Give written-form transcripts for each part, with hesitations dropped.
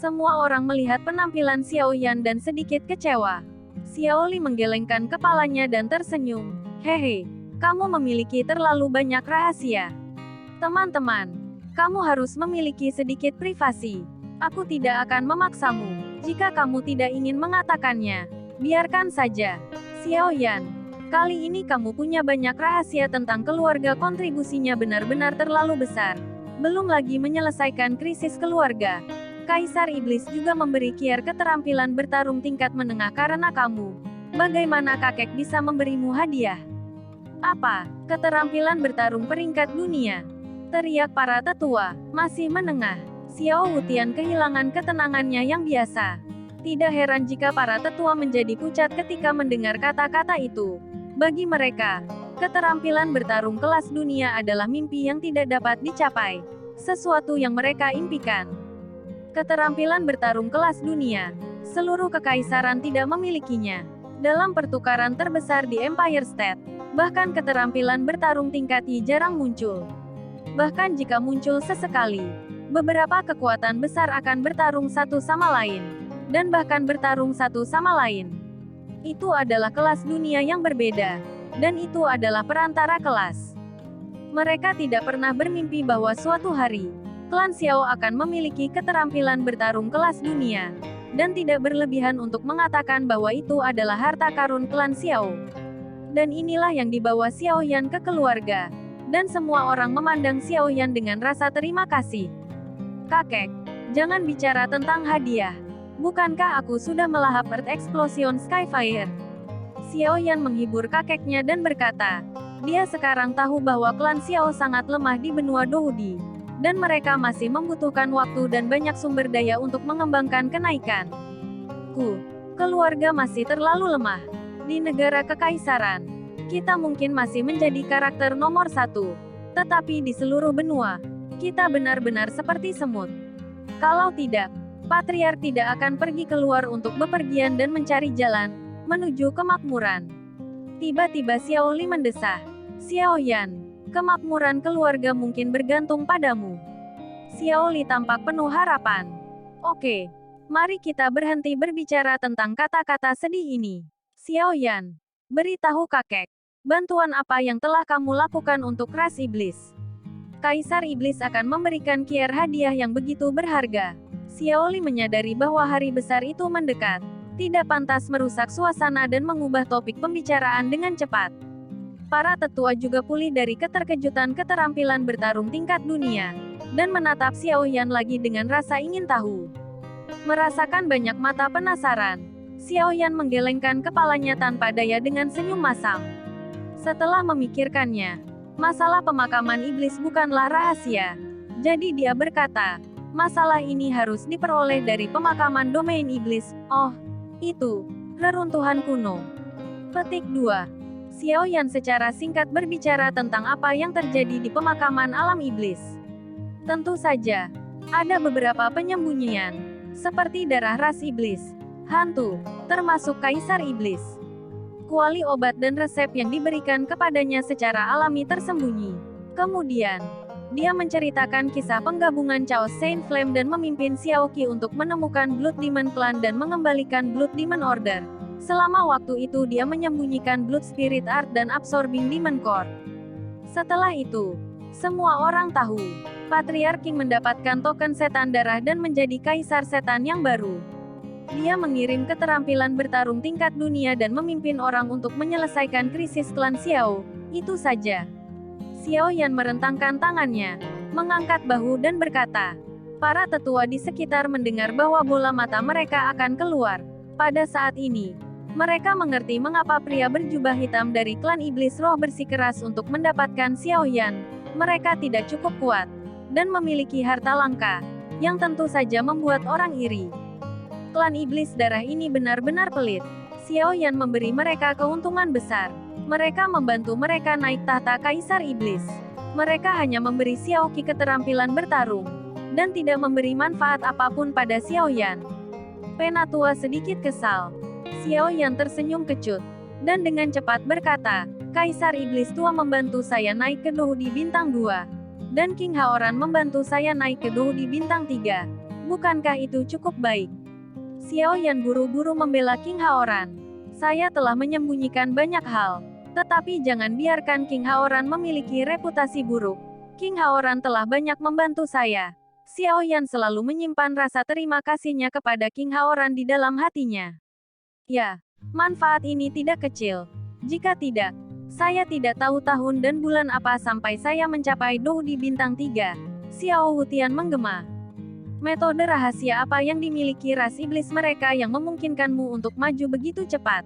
Semua orang melihat penampilan Xiao Yan dan sedikit kecewa. Xiao Li menggelengkan kepalanya dan tersenyum. Hehe, kamu memiliki terlalu banyak rahasia. Teman-teman, kamu harus memiliki sedikit privasi. Aku tidak akan memaksamu. Jika kamu tidak ingin mengatakannya, biarkan saja. Xiao Yan, kali ini kamu punya banyak rahasia tentang keluarga, kontribusinya benar-benar terlalu besar. Belum lagi menyelesaikan krisis keluarga. Kaisar Iblis juga memberi Kier keterampilan bertarung tingkat menengah karena kamu. Bagaimana kakek bisa memberimu hadiah? Apa? Keterampilan bertarung peringkat dunia? Teriak para tetua. Masih menengah. Xiao Wutian kehilangan ketenangannya yang biasa. Tidak heran jika para tetua menjadi pucat ketika mendengar kata-kata itu. Bagi mereka, keterampilan bertarung kelas dunia adalah mimpi yang tidak dapat dicapai. Sesuatu yang mereka impikan. Keterampilan bertarung kelas dunia. Seluruh kekaisaran tidak memilikinya. Dalam pertukaran terbesar di Empire State, bahkan keterampilan bertarung tingkat I jarang muncul. Bahkan jika muncul sesekali, beberapa kekuatan besar akan bertarung satu sama lain. Dan bahkan bertarung satu sama lain. Itu adalah kelas dunia yang berbeda. Dan itu adalah perantara kelas. Mereka tidak pernah bermimpi bahwa suatu hari, klan Xiao akan memiliki keterampilan bertarung kelas dunia, dan tidak berlebihan untuk mengatakan bahwa itu adalah harta karun klan Xiao. Dan inilah yang dibawa Xiao Yan ke keluarga, dan semua orang memandang Xiao Yan dengan rasa terima kasih. Kakek, jangan bicara tentang hadiah. Bukankah aku sudah melahap Earth Explosion Skyfire? Xiao Yan menghibur kakeknya dan berkata, dia sekarang tahu bahwa klan Xiao sangat lemah di benua Dohudi. Dan mereka masih membutuhkan waktu dan banyak sumber daya untuk mengembangkan kenaikan. Keluarga masih terlalu lemah. Di negara kekaisaran, kita mungkin masih menjadi karakter nomor 1. Tetapi di seluruh benua, kita benar-benar seperti semut. Kalau tidak, Patriark tidak akan pergi keluar untuk bepergian dan mencari jalan menuju kemakmuran. Tiba-tiba Xiao Li mendesah. Xiao Yan, kemakmuran keluarga mungkin bergantung padamu. Xiao Li tampak penuh harapan. Oke, mari kita berhenti berbicara tentang kata-kata sedih ini. Xiao Yan, beritahu kakek, bantuan apa yang telah kamu lakukan untuk ras iblis? Kaisar Iblis akan memberikan Kier hadiah yang begitu berharga. Xiao Li menyadari bahwa hari besar itu mendekat. Tidak pantas merusak suasana dan mengubah topik pembicaraan dengan cepat. Para tetua juga pulih dari keterkejutan keterampilan bertarung tingkat dunia, dan menatap Xiao Yan lagi dengan rasa ingin tahu. Merasakan banyak mata penasaran, Xiao Yan menggelengkan kepalanya tanpa daya dengan senyum masam. Setelah memikirkannya, masalah pemakaman iblis bukanlah rahasia. Jadi dia berkata, masalah ini harus diperoleh dari pemakaman domain iblis. Oh, itu, reruntuhan kuno. Petik 2. Xiao Yan secara singkat berbicara tentang apa yang terjadi di pemakaman alam iblis. Tentu saja, ada beberapa penyembunyian, seperti darah ras iblis, hantu, termasuk kaisar iblis. Kuali obat dan resep yang diberikan kepadanya secara alami tersembunyi. Kemudian, dia menceritakan kisah penggabungan Chaos Saint Flame dan memimpin Xiao Qi untuk menemukan Blood Demon Clan dan mengembalikan Blood Demon Order. Selama waktu itu dia menyembunyikan Blood Spirit Art dan Absorbing Demon Core. Setelah itu, semua orang tahu, Patriark King mendapatkan token setan darah dan menjadi kaisar setan yang baru. Dia mengirim keterampilan bertarung tingkat dunia dan memimpin orang untuk menyelesaikan krisis klan Xiao. Itu saja. Xiao Yan merentangkan tangannya, mengangkat bahu dan berkata, para tetua di sekitar mendengar bahwa bola mata mereka akan keluar. Pada saat ini, mereka mengerti mengapa pria berjubah hitam dari klan iblis roh bersikeras untuk mendapatkan Xiao Yan. Mereka tidak cukup kuat, dan memiliki harta langka, yang tentu saja membuat orang iri. Klan iblis darah ini benar-benar pelit. Xiao Yan memberi mereka keuntungan besar. Mereka membantu mereka naik tahta kaisar iblis. Mereka hanya memberi Xiao Qi keterampilan bertarung, dan tidak memberi manfaat apapun pada Xiao Yan. Penatua sedikit kesal. Xiao Yan tersenyum kecut, dan dengan cepat berkata, Kaisar Iblis Tua membantu saya naik ke Dohudi Bintang 2. Dan King Haoran membantu saya naik ke Dohudi Bintang 3. Bukankah itu cukup baik? Xiao Yan buru-buru membela King Haoran. Saya telah menyembunyikan banyak hal. Tetapi jangan biarkan King Haoran memiliki reputasi buruk. King Haoran telah banyak membantu saya. Xiao Yan selalu menyimpan rasa terima kasihnya kepada King Haoran di dalam hatinya. Ya, manfaat ini tidak kecil. Jika tidak, saya tidak tahu tahun dan bulan apa sampai saya mencapai Dou di bintang 3. Xiao Wutian menggema. Metode rahasia apa yang dimiliki ras iblis mereka yang memungkinkanmu untuk maju begitu cepat?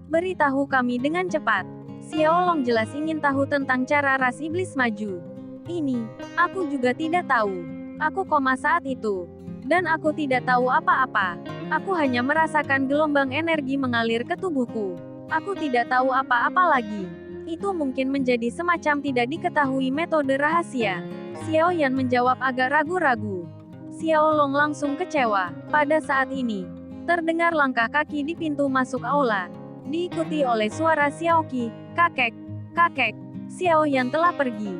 Beritahu kami dengan cepat. Xiao Long jelas ingin tahu tentang cara ras iblis maju. Ini, aku juga tidak tahu. Aku koma saat itu. Dan aku tidak tahu apa-apa. Aku hanya merasakan gelombang energi mengalir ke tubuhku. Aku tidak tahu apa-apa lagi. Itu mungkin menjadi semacam tidak diketahui metode rahasia. Xiao Yan menjawab agak ragu-ragu. Xiao Long langsung kecewa. Pada saat ini, terdengar langkah kaki di pintu masuk aula. Diikuti oleh suara Xiao Qi, kakek, kakek, Xiao Yan telah pergi.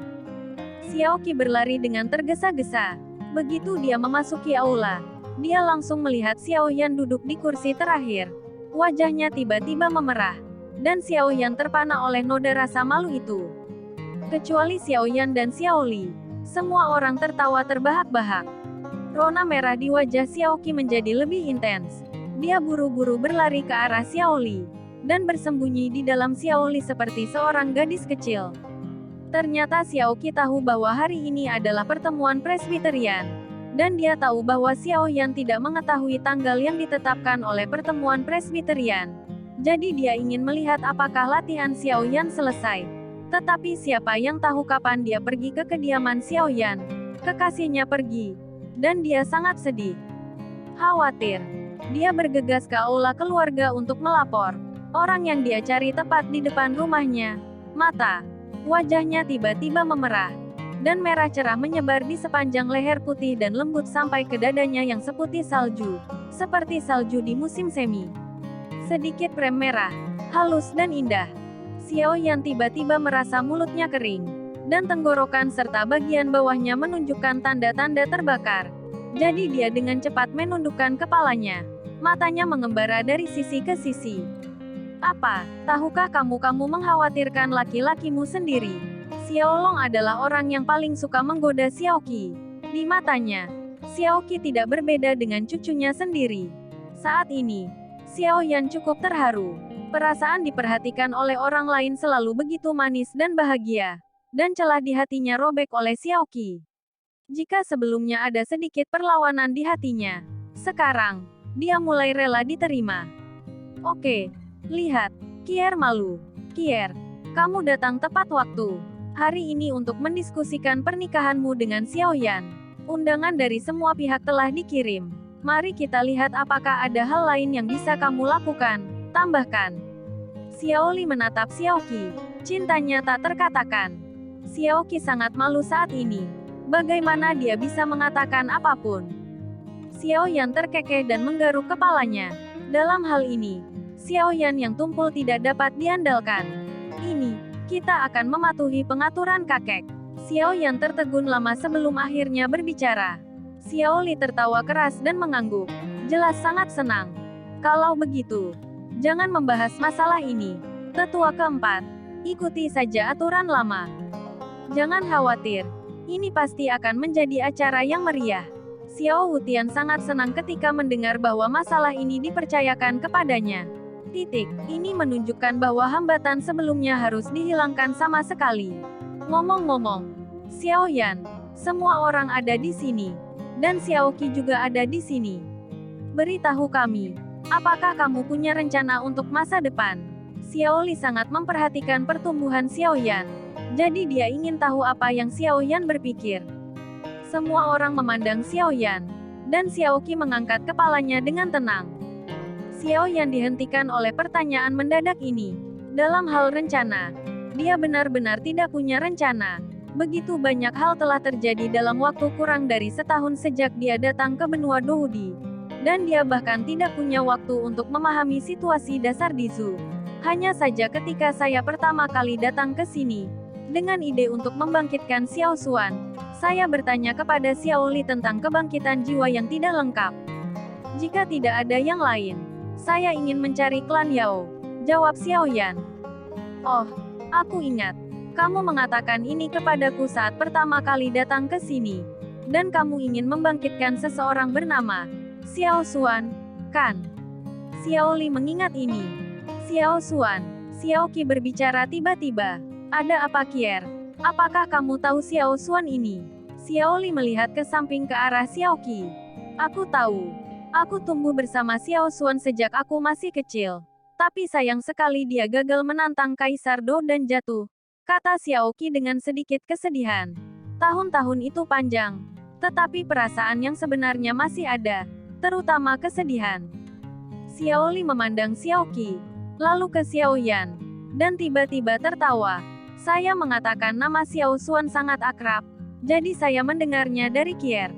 Xiao Qi berlari dengan tergesa-gesa. Begitu dia memasuki aula, dia langsung melihat Xiao Yan duduk di kursi terakhir. Wajahnya tiba-tiba memerah. Dan Xiao Yan terpana oleh noda rasa malu itu. Kecuali Xiao Yan dan Xiao Li. Semua orang tertawa terbahak-bahak. Rona merah di wajah Xiao Qi menjadi lebih intens. Dia buru-buru berlari ke arah Xiao Li. Dan bersembunyi di dalam Xiao Li seperti seorang gadis kecil. Ternyata Xiao Qi tahu bahwa hari ini adalah pertemuan presbiterian. Dan dia tahu bahwa Xiao Yan tidak mengetahui tanggal yang ditetapkan oleh pertemuan presbiterian. Jadi dia ingin melihat apakah latihan Xiao Yan selesai. Tetapi siapa yang tahu kapan dia pergi ke kediaman Xiao Yan? Kekasihnya pergi. Dan dia sangat sedih. Khawatir. Dia bergegas ke aula keluarga untuk melapor. Orang yang dia cari tepat di depan rumahnya. Mata. Wajahnya tiba-tiba memerah. Dan merah cerah menyebar di sepanjang leher putih dan lembut sampai ke dadanya yang seputih salju. Seperti salju di musim semi. Sedikit krem merah. Halus dan indah. Xiao Yan tiba-tiba merasa mulutnya kering. Dan tenggorokan serta bagian bawahnya menunjukkan tanda-tanda terbakar. Jadi dia dengan cepat menundukkan kepalanya. Matanya mengembara dari sisi ke sisi. Apa, tahukah kamu mengkhawatirkan laki-lakimu sendiri? Xiao Long adalah orang yang paling suka menggoda Xiao Qi. Di matanya, Xiao Qi tidak berbeda dengan cucunya sendiri. Saat ini, Xiao Yan cukup terharu. Perasaan diperhatikan oleh orang lain selalu begitu manis dan bahagia. Dan celah di hatinya robek oleh Xiao Qi. Jika sebelumnya ada sedikit perlawanan di hatinya, sekarang, dia mulai rela diterima. Oke. Lihat, Kier malu. Kier, kamu datang tepat waktu. Hari ini untuk mendiskusikan pernikahanmu dengan Xiao Yan. Undangan dari semua pihak telah dikirim. Mari kita lihat apakah ada hal lain yang bisa kamu lakukan. Tambahkan. Xiao Li menatap Xiao Qi. Cintanya tak terkatakan. Xiao Qi sangat malu saat ini. Bagaimana dia bisa mengatakan apapun? Xiao Yan terkekeh dan menggaruk kepalanya. Dalam hal ini, Xiao Yan yang tumpul tidak dapat diandalkan. Ini, kita akan mematuhi pengaturan kakek. Xiao Yan tertegun lama sebelum akhirnya berbicara. Xiao Li tertawa keras dan mengangguk. Jelas sangat senang. Kalau begitu, jangan membahas masalah ini. Tetua keempat, ikuti saja aturan lama. Jangan khawatir. Ini pasti akan menjadi acara yang meriah. Xiao Wutian sangat senang ketika mendengar bahwa masalah ini dipercayakan kepadanya. Ini menunjukkan bahwa hambatan sebelumnya harus dihilangkan sama sekali. Ngomong-ngomong, Xiao Yan, semua orang ada di sini. Dan Xiao Qi juga ada di sini. Beritahu kami, apakah kamu punya rencana untuk masa depan? Xiao Li sangat memperhatikan pertumbuhan Xiao Yan. Jadi dia ingin tahu apa yang Xiao Yan berpikir. Semua orang memandang Xiao Yan. Dan Xiao Qi mengangkat kepalanya dengan tenang. Xiao Yan dihentikan oleh pertanyaan mendadak ini. Dalam hal rencana, dia benar-benar tidak punya rencana. Begitu banyak hal telah terjadi dalam waktu kurang dari setahun sejak dia datang ke benua Doudi. Dan dia bahkan tidak punya waktu untuk memahami situasi dasar di Zhu. Hanya saja ketika saya pertama kali datang ke sini, Dengan ide untuk membangkitkan Xiao Xuan, saya bertanya kepada Xiao Li tentang kebangkitan jiwa yang tidak lengkap. Jika tidak ada yang lain, saya ingin mencari klan Yao, jawab Xiao Yan. Oh, aku ingat. Kamu mengatakan ini kepadaku saat pertama kali datang ke sini. Dan kamu ingin membangkitkan seseorang bernama Xiao Xuan, kan? Xiao Li mengingat ini. Xiao Xuan, Xiao Qi berbicara tiba-tiba. Ada apa Kier? Apakah kamu tahu Xiao Xuan ini? Xiao Li melihat ke samping ke arah Xiao Qi. Aku tahu. Aku tumbuh bersama Xiao Xuan sejak aku masih kecil. Tapi sayang sekali dia gagal menantang Kaisar Do dan jatuh, kata Xiao Qi dengan sedikit kesedihan. Tahun-tahun itu panjang. Tetapi perasaan yang sebenarnya masih ada, terutama kesedihan. Xiao Li memandang Xiao Qi, lalu ke Xiao Yan, dan tiba-tiba tertawa. Saya mengatakan nama Xiao Xuan sangat akrab, jadi saya mendengarnya dari Kier.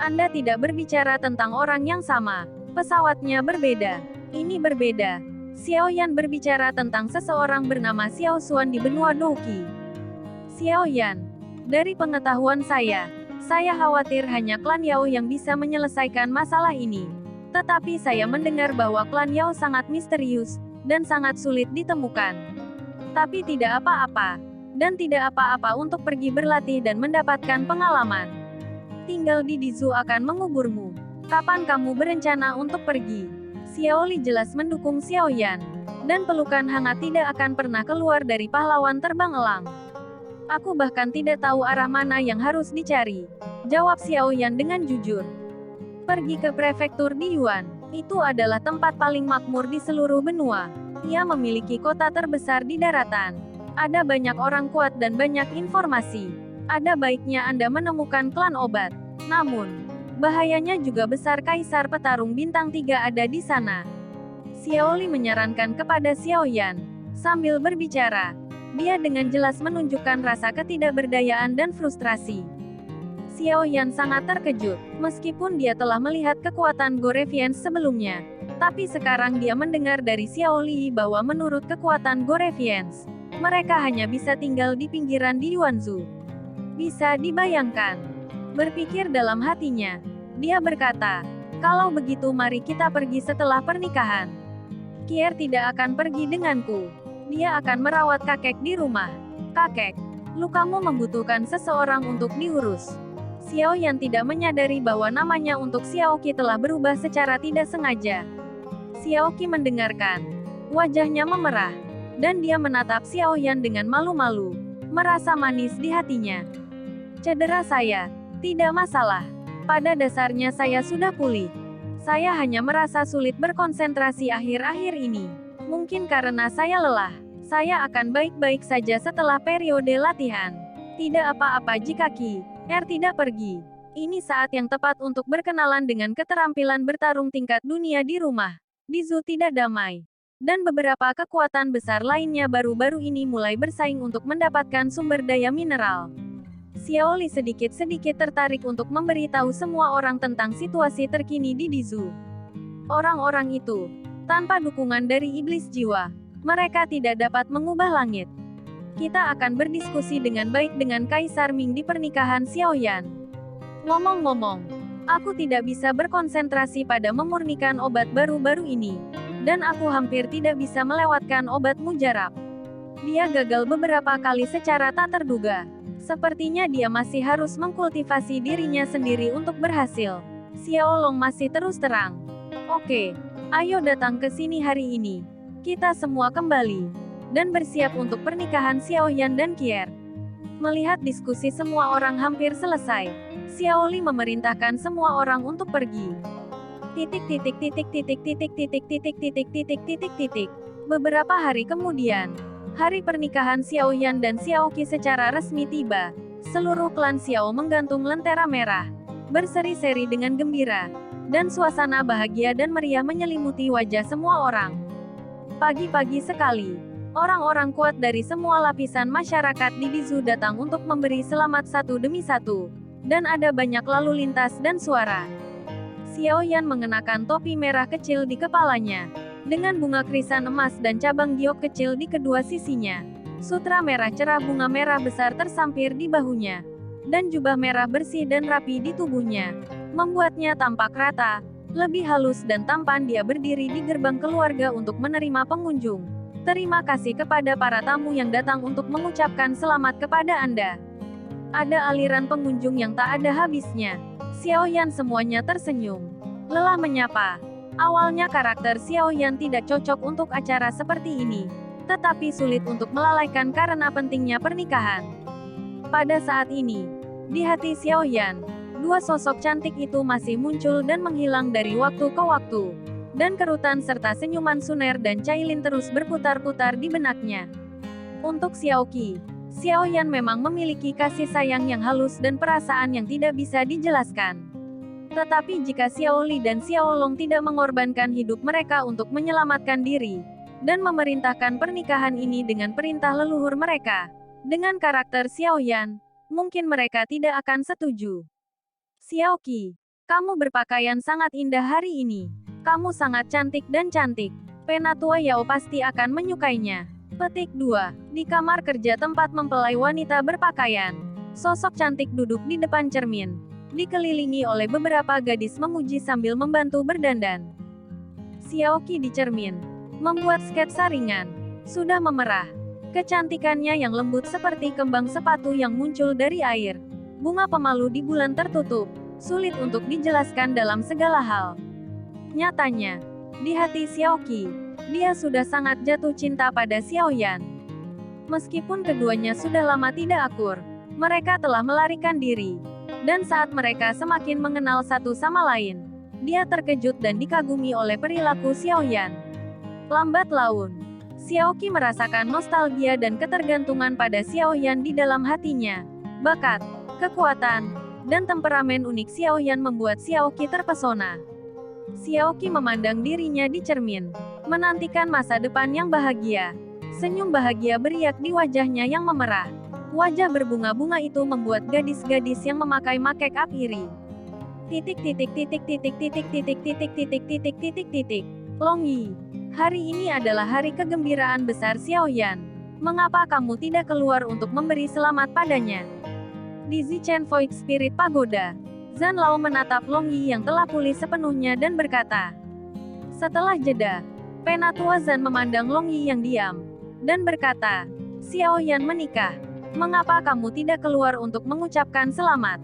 Anda tidak berbicara tentang orang yang sama. Pesawatnya berbeda. Ini berbeda. Xiao Yan berbicara tentang seseorang bernama Xiao Xuan di benua Douqi. Xiao Yan, dari pengetahuan saya khawatir hanya klan Yao yang bisa menyelesaikan masalah ini. Tetapi saya mendengar bahwa klan Yao sangat misterius, dan sangat sulit ditemukan. Tapi tidak apa-apa. Dan tidak apa-apa untuk pergi berlatih dan mendapatkan pengalaman. Tinggal di Dizu akan menguburmu. Kapan kamu berencana untuk pergi? Xiao Li jelas mendukung Xiao Yan. Dan pelukan hangat tidak akan pernah keluar dari pahlawan terbang elang. Aku bahkan tidak tahu arah mana yang harus dicari, jawab Xiao Yan dengan jujur. Pergi ke prefektur di Yuan. Itu adalah tempat paling makmur di seluruh benua. Ia memiliki kota terbesar di daratan. Ada banyak orang kuat dan banyak informasi. Ada baiknya Anda menemukan klan obat. Namun, bahayanya juga besar. Kaisar petarung bintang 3 ada di sana. Xiao Li menyarankan kepada Xiao Yan. Sambil berbicara, dia dengan jelas menunjukkan rasa ketidakberdayaan dan frustrasi. Xiao Yan sangat terkejut, meskipun dia telah melihat kekuatan Gorevians sebelumnya. Tapi sekarang dia mendengar dari Xiao Li bahwa menurut kekuatan Gorevians, mereka hanya bisa tinggal di pinggiran di Yuanzhou. Bisa dibayangkan. Berpikir dalam hatinya, dia berkata, kalau begitu mari kita pergi setelah pernikahan. Kier tidak akan pergi denganku. Dia akan merawat kakek di rumah. Kakek, lukamu membutuhkan seseorang untuk diurus. Xiao Yan tidak menyadari bahwa namanya untuk Xiao Qi telah berubah secara tidak sengaja. Xiao Qi mendengarkan. Wajahnya memerah. Dan dia menatap Xiao Yan dengan malu-malu. Merasa manis di hatinya. Cedera saya. Tidak masalah. Pada dasarnya saya sudah pulih. Saya hanya merasa sulit berkonsentrasi akhir-akhir ini. Mungkin karena saya lelah. Saya akan baik-baik saja setelah periode latihan. Tidak apa-apa jika Kier tidak pergi. Ini saat yang tepat untuk berkenalan dengan keterampilan bertarung tingkat dunia di rumah. Dizu tidak damai. Dan beberapa kekuatan besar lainnya baru-baru ini mulai bersaing untuk mendapatkan sumber daya mineral. Xiao Li sedikit-sedikit tertarik untuk memberitahu semua orang tentang situasi terkini di Dizu. Orang-orang itu, tanpa dukungan dari iblis jiwa, mereka tidak dapat mengubah langit. Kita akan berdiskusi dengan baik dengan Kaisar Ming di pernikahan Xiao Yan. Ngomong-ngomong, aku tidak bisa berkonsentrasi pada memurnikan obat baru-baru ini. Dan aku hampir tidak bisa melewatkan obat mujarab. Dia gagal beberapa kali secara tak terduga. Sepertinya dia masih harus mengkultivasi dirinya sendiri untuk berhasil. Xiao Long masih terus terang. Oke, ayo datang ke sini hari ini. Kita semua kembali. Dan bersiap untuk pernikahan Xiao Yan dan Kier. Melihat diskusi semua orang hampir selesai, Xiao Li memerintahkan semua orang untuk pergi. Beberapa hari kemudian, hari pernikahan Xiao Yan dan Xiao Qi secara resmi tiba. Seluruh klan Xiao menggantung lentera merah, berseri-seri dengan gembira, dan suasana bahagia dan meriah menyelimuti wajah semua orang. Pagi-pagi sekali, orang-orang kuat dari semua lapisan masyarakat di Dizu datang untuk memberi selamat satu demi satu, dan ada banyak lalu lintas dan suara. Xiao Yan mengenakan topi merah kecil di kepalanya, dengan bunga krisan emas dan cabang giok kecil di kedua sisinya. Sutra merah cerah bunga merah besar tersampir di bahunya. Dan jubah merah bersih dan rapi di tubuhnya. Membuatnya tampak rata, lebih halus dan tampan. Dia berdiri di gerbang keluarga untuk menerima pengunjung. Terima kasih kepada para tamu yang datang untuk mengucapkan selamat kepada Anda. Ada aliran pengunjung yang tak ada habisnya. Xiaoyan semuanya tersenyum. Lelah menyapa. Awalnya karakter Xiaoyan tidak cocok untuk acara seperti ini. Tetapi sulit untuk melalaikan karena pentingnya pernikahan. Pada saat ini, di hati Xiaoyan, dua sosok cantik itu masih muncul dan menghilang dari waktu ke waktu. Dan kerutan serta senyuman Suner dan Cailin terus berputar-putar di benaknya. Untuk Xiaoqi, Xiaoyan memang memiliki kasih sayang yang halus dan perasaan yang tidak bisa dijelaskan. Tetapi jika Xiaoli dan Xiaolong tidak mengorbankan hidup mereka untuk menyelamatkan diri, dan memerintahkan pernikahan ini dengan perintah leluhur mereka, dengan karakter Xiaoyan, mungkin mereka tidak akan setuju. Xiaoqi, kamu berpakaian sangat indah hari ini. Kamu sangat cantik dan cantik. Penatua Yao pasti akan menyukainya. Petik 2. Di kamar kerja tempat mempelai wanita berpakaian. Sosok cantik duduk di depan cermin. Dikelilingi oleh beberapa gadis memuji sambil membantu berdandan. Xiaoqi di cermin. Membuat sketsa ringan. Sudah memerah. Kecantikannya yang lembut seperti kembang sepatu yang muncul dari air. Bunga pemalu di bulan tertutup. Sulit untuk dijelaskan dalam segala hal. Nyatanya, di hati Xiaoqi, dia sudah sangat jatuh cinta pada Xiaoyan. Meskipun keduanya sudah lama tidak akur, mereka telah melarikan diri. Dan saat mereka semakin mengenal satu sama lain, dia terkejut dan dikagumi oleh perilaku Xiaoyan. Lambat laun, Xiaoqi merasakan nostalgia dan ketergantungan pada Xiaoyan di dalam hatinya. Bakat, kekuatan, dan temperamen unik Xiaoyan membuat Xiaoqi terpesona. Xiaoqi memandang dirinya di cermin, menantikan masa depan yang bahagia. Senyum bahagia beriak di wajahnya yang memerah. Wajah berbunga-bunga itu membuat gadis-gadis yang memakai make up iri. Long Yi, hari ini adalah hari kegembiraan besar Xiaoyan. Mengapa kamu tidak keluar untuk memberi selamat padanya? Di Zichen Void Spirit Pagoda, Zhan Lao menatap Long Yi yang telah pulih sepenuhnya dan berkata. Setelah jeda, Penatua Zhan memandang Long Yi yang diam, dan berkata, Xiaoyan menikah. Mengapa kamu tidak keluar untuk mengucapkan selamat?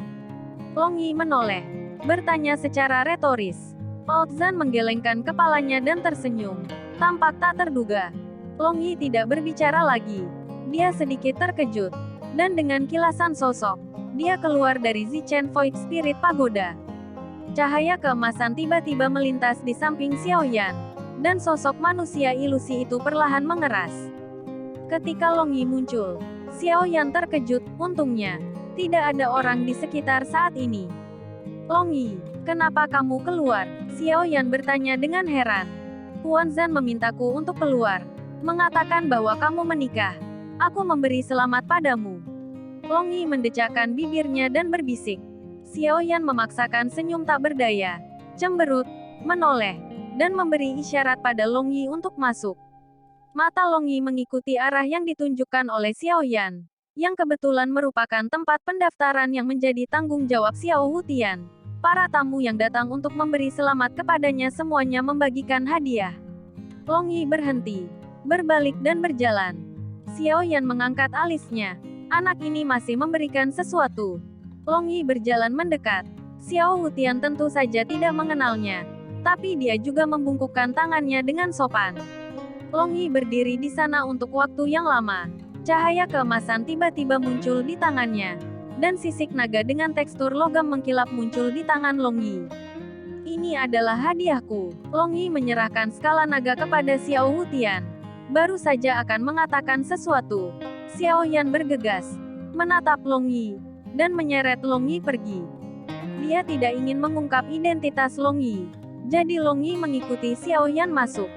Long Yi menoleh, bertanya secara retoris. Old Zhan menggelengkan kepalanya dan tersenyum. Tampak tak terduga. Long Yi tidak berbicara lagi. Dia sedikit terkejut. Dan dengan kilasan sosok, dia keluar dari Zichen Void Spirit Pagoda. Cahaya keemasan tiba-tiba melintas di samping Xiaoyan. Dan sosok manusia ilusi itu perlahan mengeras. Ketika Long Yi muncul, Xiaoyan terkejut. Untungnya, tidak ada orang di sekitar saat ini. Long Yi, kenapa kamu keluar? Xiaoyan bertanya dengan heran. Tuan Zhan memintaku untuk keluar. Mengatakan bahwa kamu menikah. Aku memberi selamat padamu. Long Yi mendecakkan bibirnya dan berbisik. Xiaoyan memaksakan senyum tak berdaya. Cemberut, menoleh, dan memberi isyarat pada Long Yi untuk masuk. Mata Long Yi mengikuti arah yang ditunjukkan oleh Xiaoyan, yang kebetulan merupakan tempat pendaftaran yang menjadi tanggung jawab Xiao Wutian. Para tamu yang datang untuk memberi selamat kepadanya semuanya membagikan hadiah. Long Yi berhenti, berbalik dan berjalan. Xiaoyan mengangkat alisnya. Anak ini masih memberikan sesuatu. Long Yi berjalan mendekat. Xiao Wutian tentu saja tidak mengenalnya, tapi dia juga membungkukkan tangannya dengan sopan. Long Yi berdiri di sana untuk waktu yang lama. Cahaya keemasan tiba-tiba muncul di tangannya. Dan sisik naga dengan tekstur logam mengkilap muncul di tangan Long Yi. Ini adalah hadiahku. Long Yi menyerahkan skala naga kepada Xiao Wutian. Baru saja akan mengatakan sesuatu. Xiaoyan bergegas, menatap Long Yi, dan menyeret Long Yi pergi. Dia tidak ingin mengungkap identitas Long Yi. Jadi Long Yi mengikuti Xiaoyan masuk.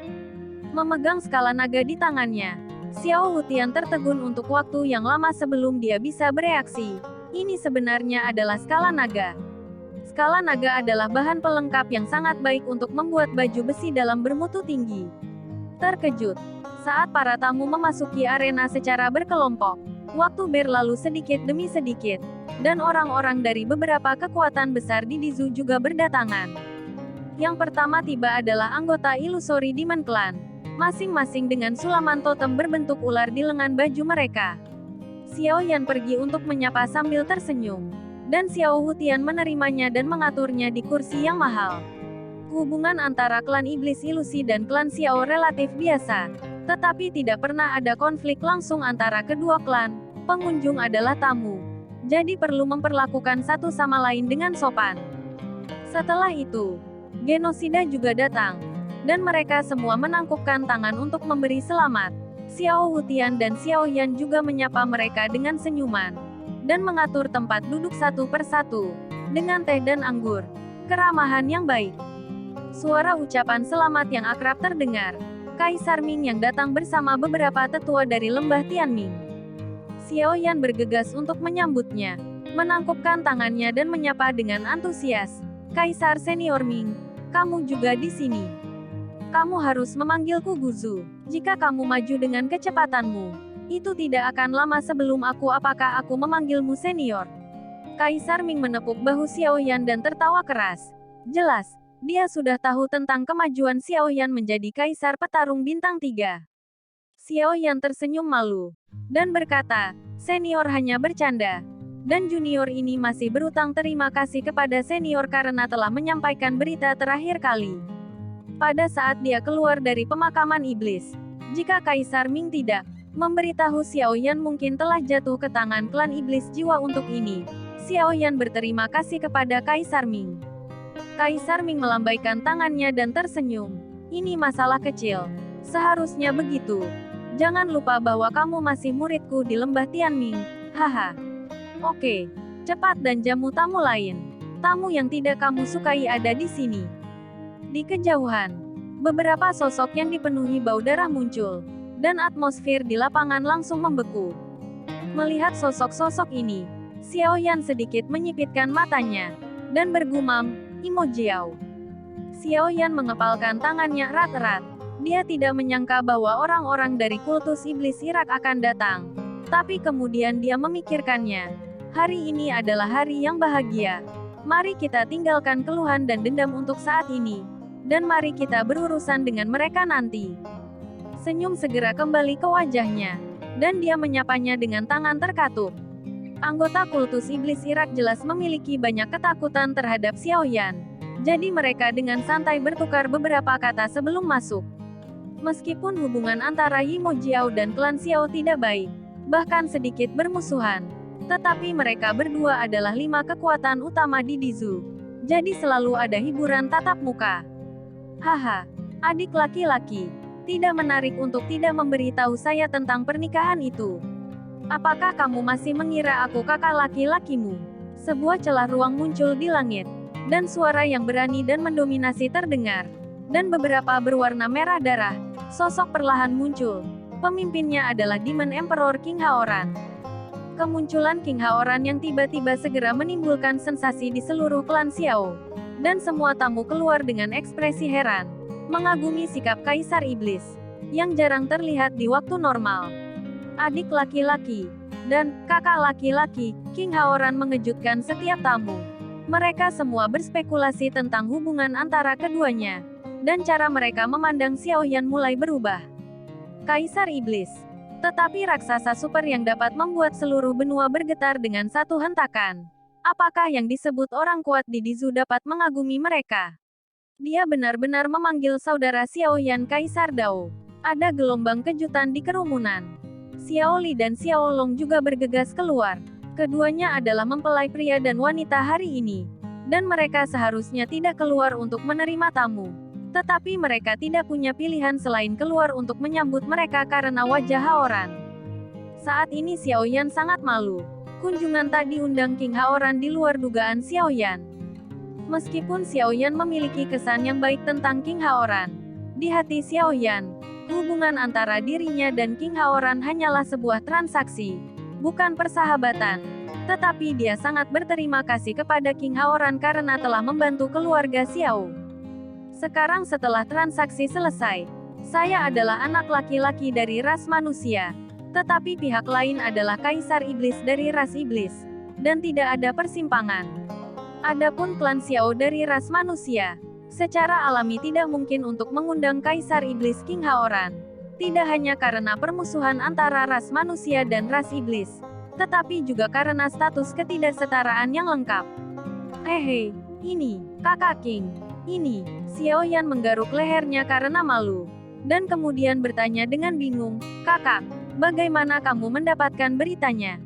Memegang skala naga di tangannya, Xiao Wutian tertegun untuk waktu yang lama sebelum dia bisa bereaksi. Ini sebenarnya adalah skala naga. Skala naga adalah bahan pelengkap yang sangat baik untuk membuat baju besi dalam bermutu tinggi. Terkejut, Saat para tamu memasuki arena secara berkelompok, waktu berlalu sedikit demi sedikit, dan orang-orang dari beberapa kekuatan besar di Dizu juga berdatangan. Yang pertama tiba adalah anggota Illusory Demon Clan, masing-masing dengan sulaman totem berbentuk ular di lengan baju mereka. Xiao Yan pergi untuk menyapa sambil tersenyum, dan Xiao Hutian menerimanya dan mengaturnya di kursi yang mahal. Hubungan antara klan iblis ilusi dan klan Xiao relatif biasa, tetapi tidak pernah ada konflik langsung antara kedua klan. Pengunjung adalah tamu, jadi perlu memperlakukan satu sama lain dengan sopan. Setelah itu, genosida juga datang, dan mereka semua menangkupkan tangan untuk memberi selamat. Xiao Hutian dan Xiao Yan juga menyapa mereka dengan senyuman, dan mengatur tempat duduk satu persatu, dengan teh dan anggur. Keramahan yang baik. Suara ucapan selamat yang akrab terdengar. Kaisar Ming yang datang bersama beberapa tetua dari lembah Tianming. Xiao Yan bergegas untuk menyambutnya, menangkupkan tangannya dan menyapa dengan antusias. Kaisar Senior Ming, kamu juga di sini. Kamu harus memanggilku Guzu. Jika kamu maju dengan kecepatanmu, itu tidak akan lama sebelum apakah aku memanggilmu senior? Kaisar Ming menepuk bahu Xiao Yan dan tertawa keras. Jelas, dia sudah tahu tentang kemajuan Xiao Yan menjadi kaisar petarung bintang 3. Xiao Yan tersenyum malu, dan berkata, senior hanya bercanda. Dan junior ini masih berutang terima kasih kepada senior karena telah menyampaikan berita terakhir kali. Pada saat dia keluar dari pemakaman iblis. Jika Kaisar Ming tidak memberitahu Xiao Yan mungkin telah jatuh ke tangan klan iblis jiwa untuk ini. Xiao Yan berterima kasih kepada Kaisar Ming. Kaisar Ming melambaikan tangannya dan tersenyum. Ini masalah kecil. Seharusnya begitu. Jangan lupa bahwa kamu masih muridku di lembah Tianming. Haha. Oke. Cepat dan jamu tamu lain. Tamu yang tidak kamu sukai ada di sini. Di kejauhan, beberapa sosok yang dipenuhi bau darah muncul, dan atmosfer di lapangan langsung membeku. Melihat sosok-sosok ini, Xiao Yan sedikit menyipitkan matanya, dan bergumam, Imo Jiao. Xiao Yan mengepalkan tangannya erat-erat. Dia tidak menyangka bahwa orang-orang dari kultus iblis Irak akan datang. Tapi kemudian dia memikirkannya. Hari ini adalah hari yang bahagia. Mari kita tinggalkan keluhan dan dendam untuk saat ini. Dan mari kita berurusan dengan mereka nanti. Senyum segera kembali ke wajahnya. Dan dia menyapanya dengan tangan terkatup. Anggota kultus iblis Irak jelas memiliki banyak ketakutan terhadap Xiao Yan. Jadi mereka dengan santai bertukar beberapa kata sebelum masuk. Meskipun hubungan antara Yimo Jiao dan klan Xiao tidak baik, bahkan sedikit bermusuhan, tetapi mereka berdua adalah 5 kekuatan utama di Dizu. Jadi selalu ada hiburan tatap muka. Haha, adik laki-laki, tidak menarik untuk tidak memberitahu saya tentang pernikahan itu. Apakah kamu masih mengira aku kakak laki-lakimu? Sebuah celah ruang muncul di langit, dan suara yang berani dan mendominasi terdengar. Dan beberapa berwarna merah darah, sosok perlahan muncul. Pemimpinnya adalah Demon Emperor King Haoran. Kemunculan King Haoran yang tiba-tiba segera menimbulkan sensasi di seluruh klan Xiao. Dan semua tamu keluar dengan ekspresi heran, mengagumi sikap Kaisar Iblis, yang jarang terlihat di waktu normal. Adik laki-laki, dan kakak laki-laki, King Haoran mengejutkan setiap tamu. Mereka semua berspekulasi tentang hubungan antara keduanya, dan cara mereka memandang Xiao Yan mulai berubah. Kaisar Iblis, tetapi raksasa super yang dapat membuat seluruh benua bergetar dengan satu hentakan. Apakah yang disebut orang kuat di Dizu dapat mengagumi mereka? Dia benar-benar memanggil saudara Xiao Yan Kaisar Dao. Ada gelombang kejutan di kerumunan. Xiao Li dan Xiao Long juga bergegas keluar. Keduanya adalah mempelai pria dan wanita hari ini. Dan mereka seharusnya tidak keluar untuk menerima tamu. Tetapi mereka tidak punya pilihan selain keluar untuk menyambut mereka karena wajah Haoran. Saat ini Xiao Yan sangat malu. Kunjungan tak diundang King Haoran di luar dugaan Xiao Yan. Meskipun Xiao Yan memiliki kesan yang baik tentang King Haoran, di hati Xiao Yan, hubungan antara dirinya dan King Haoran hanyalah sebuah transaksi, bukan persahabatan. Tetapi dia sangat berterima kasih kepada King Haoran karena telah membantu keluarga Xiao. Sekarang setelah transaksi selesai, Saya adalah anak laki-laki dari ras manusia. Tetapi pihak lain adalah kaisar iblis dari ras iblis. Dan tidak ada persimpangan. Adapun klan Xiao dari ras manusia, secara alami tidak mungkin untuk mengundang kaisar iblis King Haoran. Tidak hanya karena permusuhan antara ras manusia dan ras iblis, tetapi juga karena status ketidaksetaraan yang lengkap. Hehe, ini, kakak King. Ini, Xiao Yan menggaruk lehernya karena malu. Dan kemudian bertanya dengan bingung, kakak, bagaimana kamu mendapatkan beritanya?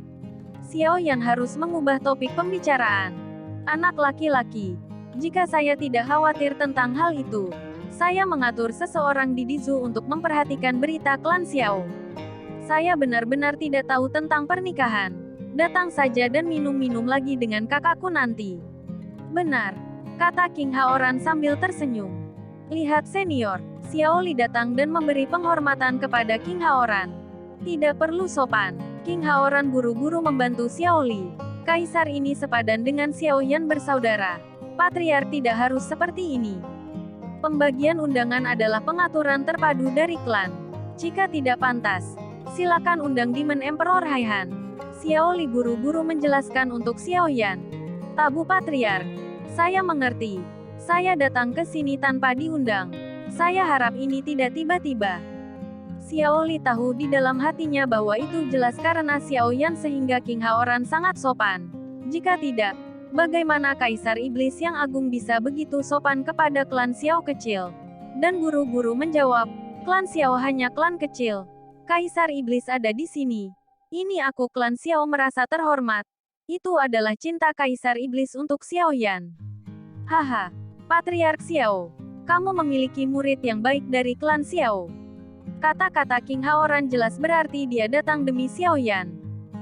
Xiao Yan harus mengubah topik pembicaraan. Anak laki-laki, jika saya tidak khawatir tentang hal itu, saya mengatur seseorang di Dizu untuk memperhatikan berita klan Xiao. Saya benar-benar tidak tahu tentang pernikahan. Datang saja dan minum-minum lagi dengan kakakku nanti. Benar, kata King Haoran sambil tersenyum. Lihat senior, Xiao Li datang dan memberi penghormatan kepada King Haoran. Tidak perlu sopan, King Haoran buru-buru membantu Xiao Li. Kaisar ini sepadan dengan Xiao Yan bersaudara. Patriark tidak harus seperti ini. Pembagian undangan adalah pengaturan terpadu dari klan. Jika tidak pantas, silakan undang Demon Emperor Haihan. Xiao Li buru-buru menjelaskan untuk Xiao Yan. Tabu Patriark, saya mengerti. Saya datang ke sini tanpa diundang. Saya harap ini tidak tiba-tiba. Xiao Li tahu di dalam hatinya bahwa itu jelas karena Xiao Yan sehingga King Haoran sangat sopan. Jika tidak, bagaimana Kaisar Iblis yang agung bisa begitu sopan kepada klan Xiao kecil? Dan buru-buru menjawab, klan Xiao hanya klan kecil. Kaisar Iblis ada di sini. Ini aku klan Xiao merasa terhormat. Itu adalah cinta Kaisar Iblis untuk Xiao Yan. Haha, Patriark Xiao, kamu memiliki murid yang baik dari klan Xiao. Kata-kata King Haoran jelas berarti dia datang demi Xiao Yan.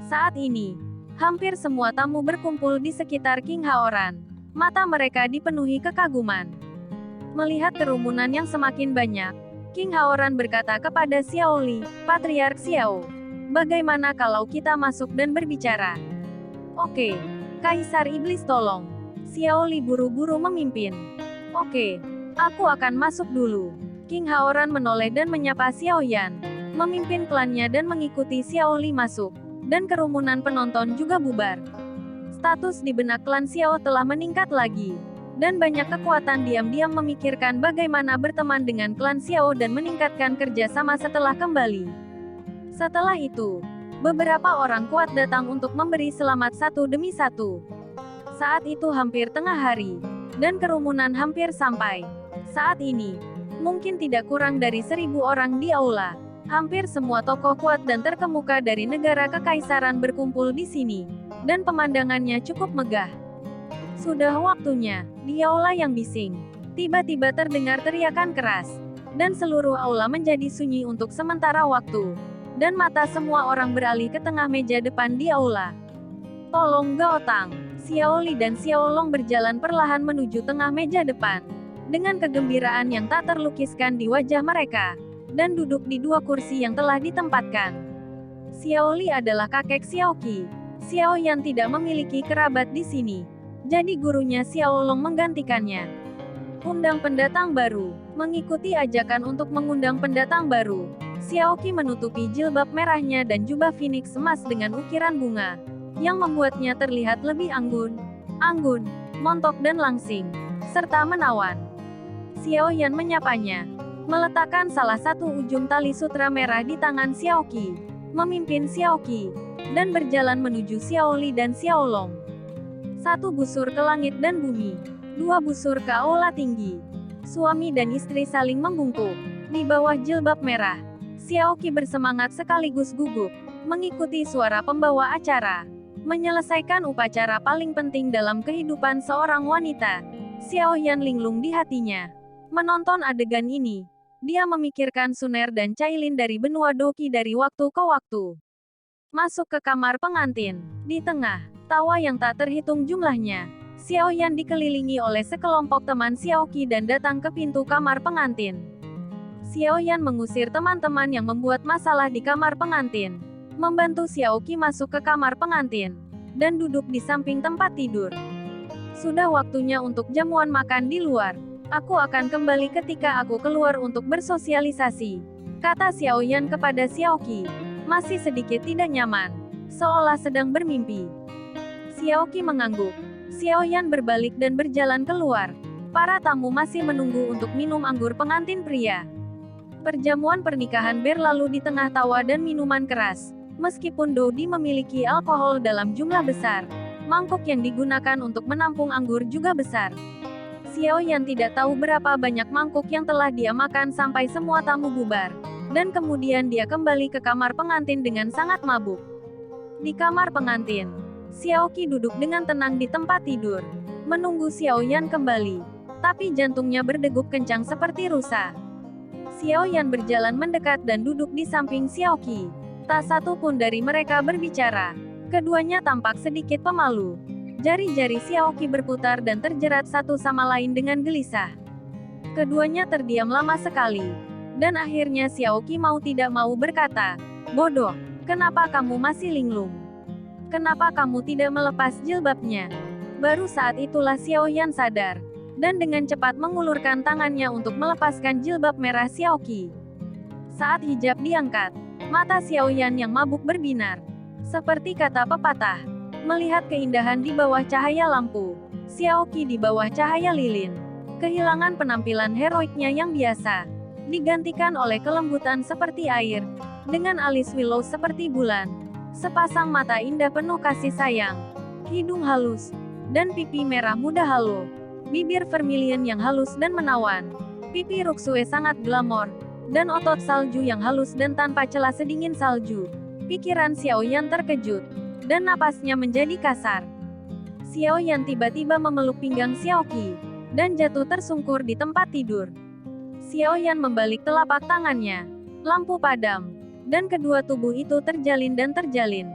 Saat ini, hampir semua tamu berkumpul di sekitar King Haoran. Mata mereka dipenuhi kekaguman. Melihat kerumunan yang semakin banyak, King Haoran berkata kepada Xiao Li, Patriark Xiao, bagaimana kalau kita masuk dan berbicara? Oke, Kaisar Iblis tolong. Xiao Li buru-buru memimpin. Oke, aku akan masuk dulu. King Haoran menoleh dan menyapa Xiao Yan, memimpin klannya dan mengikuti Xiao Li masuk, dan kerumunan penonton juga bubar. Status di benak klan Xiao telah meningkat lagi, dan banyak kekuatan diam-diam memikirkan bagaimana berteman dengan klan Xiao dan meningkatkan kerjasama setelah kembali. Setelah itu, beberapa orang kuat datang untuk memberi selamat satu demi satu. Saat itu hampir tengah hari, dan kerumunan hampir sampai. Saat ini, mungkin tidak kurang dari 1000 orang di aula. Hampir semua tokoh kuat dan terkemuka dari negara kekaisaran berkumpul di sini, dan pemandangannya cukup megah. Sudah waktunya, di aula yang bising, tiba-tiba terdengar teriakan keras, dan seluruh aula menjadi sunyi untuk sementara waktu, dan mata semua orang beralih ke tengah meja depan di aula. Tolong Gaotang, Xiao Li dan Xiao Long berjalan perlahan menuju tengah meja depan, dengan kegembiraan yang tak terlukiskan di wajah mereka, dan duduk di 2 kursi yang telah ditempatkan. Xiao Li adalah kakek Xiao Qi. Xiao Yan tidak memiliki kerabat di sini, jadi gurunya Xiao Long menggantikannya. Undang pendatang baru. Mengikuti ajakan untuk mengundang pendatang baru, Xiao Qi menutupi jilbab merahnya dan jubah phoenix emas dengan ukiran bunga, yang membuatnya terlihat lebih anggun, montok dan langsing, serta menawan. Xiao Yan menyapanya, meletakkan salah satu ujung tali sutra merah di tangan Xiao Qi, memimpin Xiao Qi, dan berjalan menuju Xiao Li dan Xiao Long. 1 busur ke langit dan bumi, 2 busur ke aula tinggi. Suami dan istri saling membungkuk, di bawah jilbab merah. Xiao Qi bersemangat sekaligus gugup, mengikuti suara pembawa acara. Menyelesaikan upacara paling penting dalam kehidupan seorang wanita. Xiao Yan linglung di hatinya. Menonton adegan ini, dia memikirkan Suner dan Cailin dari benua Doki dari waktu ke waktu. Masuk ke kamar pengantin. Di tengah tawa yang tak terhitung jumlahnya, Xiao Yan dikelilingi oleh sekelompok teman Xiao Qi dan datang ke pintu kamar pengantin. Xiao Yan mengusir teman-teman yang membuat masalah di kamar pengantin, membantu Xiao Qi masuk ke kamar pengantin, dan duduk di samping tempat tidur. Sudah waktunya untuk jamuan makan di luar. Aku akan kembali ketika aku keluar untuk bersosialisasi, kata Xiao Yan kepada Xiao Qi. Masih sedikit tidak nyaman, seolah sedang bermimpi. Xiao Qi mengangguk. Xiao Yan berbalik dan berjalan keluar. Para tamu masih menunggu untuk minum anggur pengantin pria. Perjamuan pernikahan berlalu di tengah tawa dan minuman keras. Meskipun Dodi memiliki alkohol dalam jumlah besar, mangkuk yang digunakan untuk menampung anggur juga besar. Xiao Yan tidak tahu berapa banyak mangkuk yang telah dia makan sampai semua tamu bubar. Dan kemudian dia kembali ke kamar pengantin dengan sangat mabuk. Di kamar pengantin, Xiao Qi duduk dengan tenang di tempat tidur, menunggu Xiao Yan kembali. Tapi jantungnya berdegup kencang seperti rusa. Xiao Yan berjalan mendekat dan duduk di samping Xiao Qi. Tak satu pun dari mereka berbicara. Keduanya tampak sedikit pemalu. Jari-jari Xiao Qi berputar dan terjerat satu sama lain dengan gelisah. Keduanya terdiam lama sekali. Dan akhirnya Xiao Qi mau tidak mau berkata, "Bodoh, kenapa kamu masih linglung? Kenapa kamu tidak melepas jilbabnya?" Baru saat itulah Xiao Yan sadar. Dan dengan cepat mengulurkan tangannya untuk melepaskan jilbab merah Xiao Qi. Saat hijab diangkat, mata Xiao Yan yang mabuk berbinar. Seperti kata pepatah, melihat keindahan di bawah cahaya lampu, Xiao Qi di bawah cahaya lilin. Kehilangan penampilan heroiknya yang biasa, digantikan oleh kelembutan seperti air, dengan alis willow seperti bulan. Sepasang mata indah penuh kasih sayang, hidung halus, dan pipi merah muda halo. Bibir vermilion yang halus dan menawan. Pipi Ruxue sangat glamor. Dan otot salju yang halus dan tanpa celah sedingin salju. Pikiran Xiao Yan terkejut. Dan napasnya menjadi kasar. Xiao Yan tiba-tiba memeluk pinggang Xiao Qi. Dan jatuh tersungkur di tempat tidur. Xiao Yan membalik telapak tangannya. Lampu padam. Dan kedua tubuh itu terjalin dan terjalin.